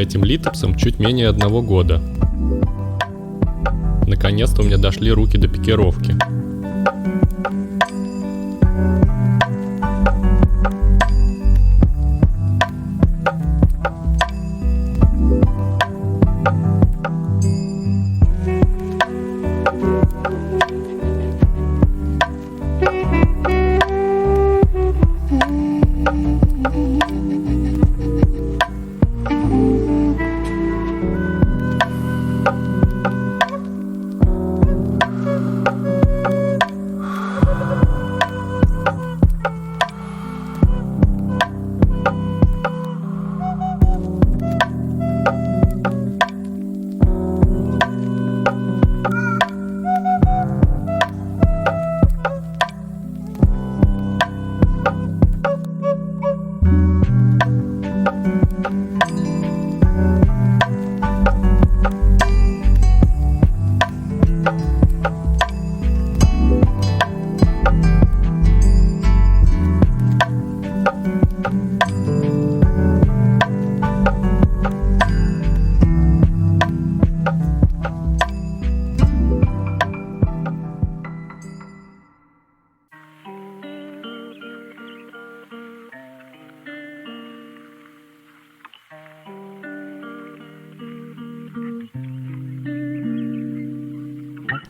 этим литопсом чуть менее 1 года. Наконец-то у меня дошли руки до пикировки.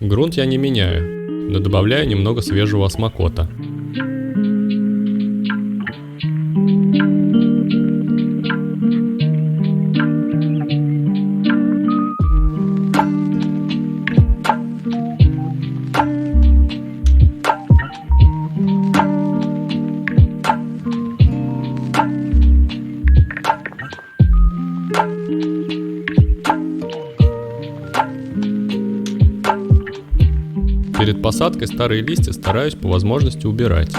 Грунт я не меняю, но добавляю немного свежего осмокота. Перед посадкой старые листья стараюсь по возможности убирать.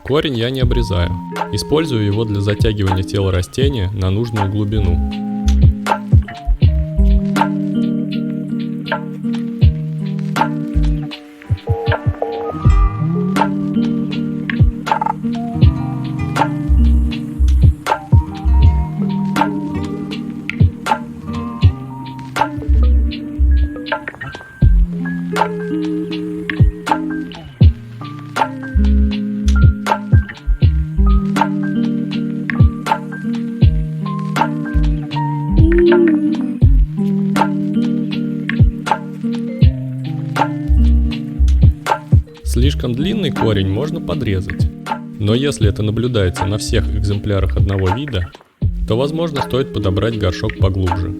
Корень я не обрезаю. Использую его для затягивания тела растения на нужную глубину. Слишком длинный корень можно подрезать, но если это наблюдается на всех экземплярах одного вида, то, возможно, стоит подобрать горшок поглубже.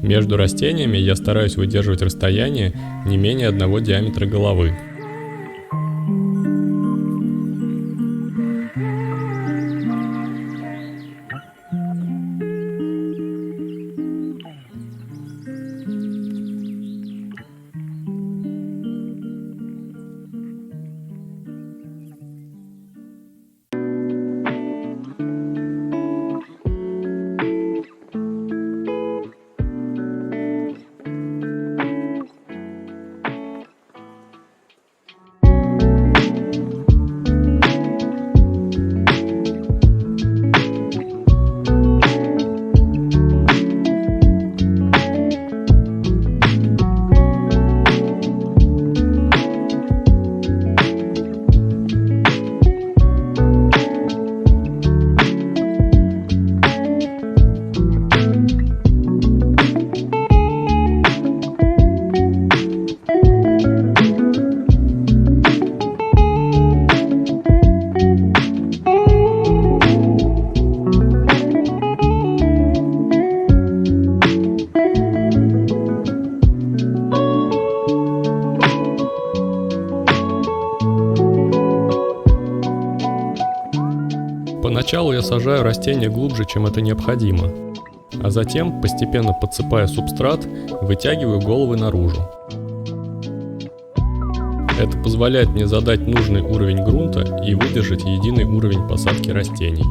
Между растениями я стараюсь выдерживать расстояние не менее 1 диаметра головы. Поначалу я сажаю растения глубже, чем это необходимо, а затем, постепенно подсыпая субстрат, вытягиваю головы наружу. Это позволяет мне задать нужный уровень грунта и выдержать единый уровень посадки растений.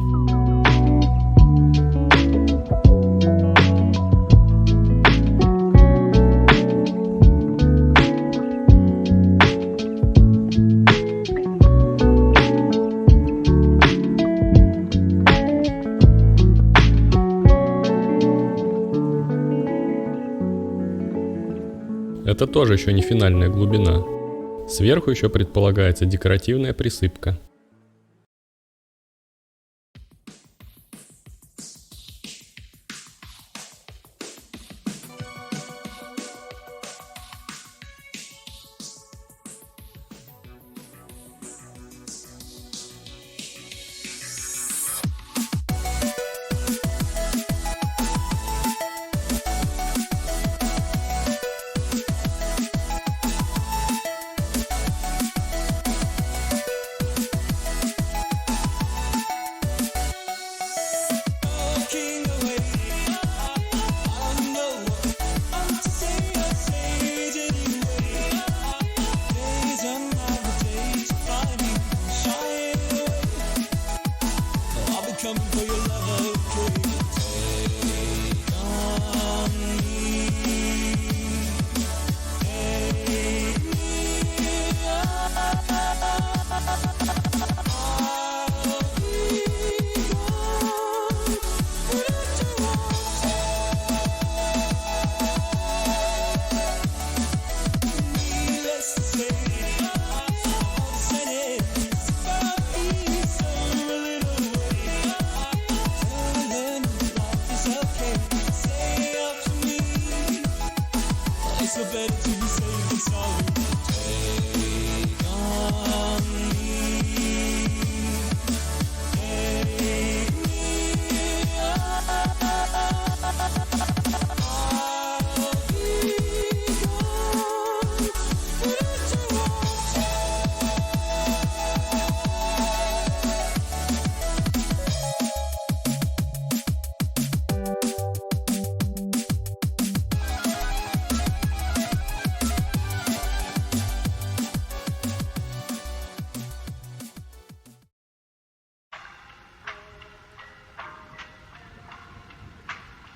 Это тоже еще не финальная глубина. Сверху еще предполагается декоративная присыпка.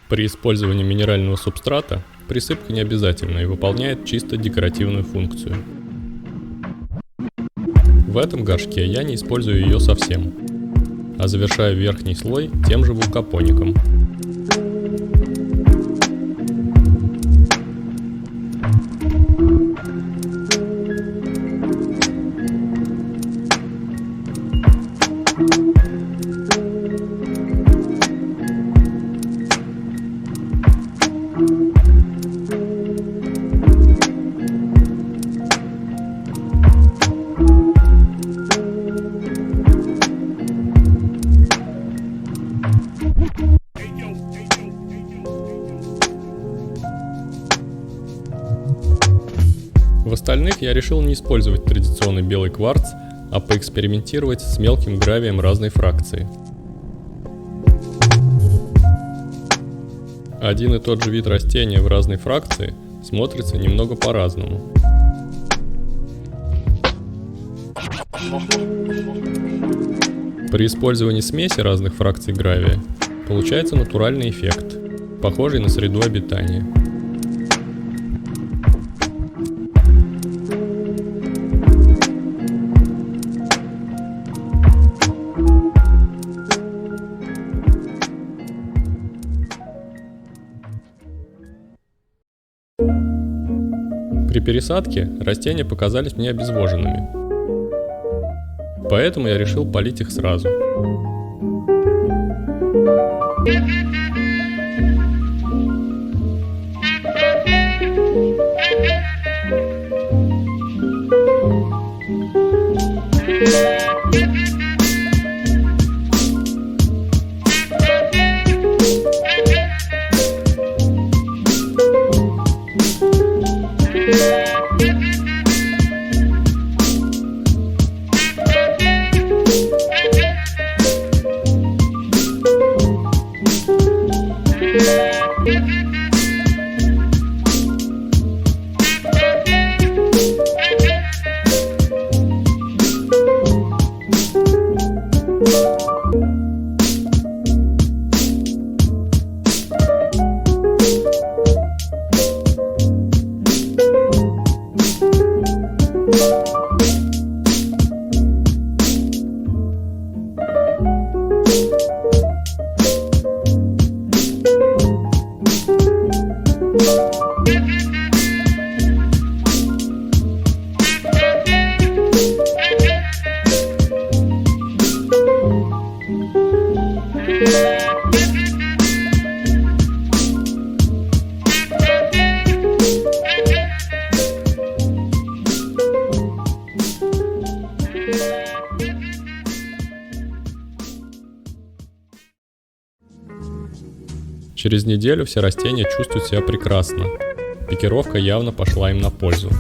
При использовании минерального субстрата присыпка не обязательна и выполняет чисто декоративную функцию. В этом горшке я не использую ее совсем, а завершаю верхний слой тем же вулкапоником. В остальных я решил не использовать традиционный белый кварц, а поэкспериментировать с мелким гравием разной фракции. Один и тот же вид растения в разной фракции смотрится немного по-разному. При использовании смеси разных фракций гравия получается натуральный эффект, похожий на среду обитания. При пересадке растения показались мне обезвоженными, поэтому я решил полить их сразу. Через неделю все растения чувствуют себя прекрасно. Пикировка явно пошла им на пользу.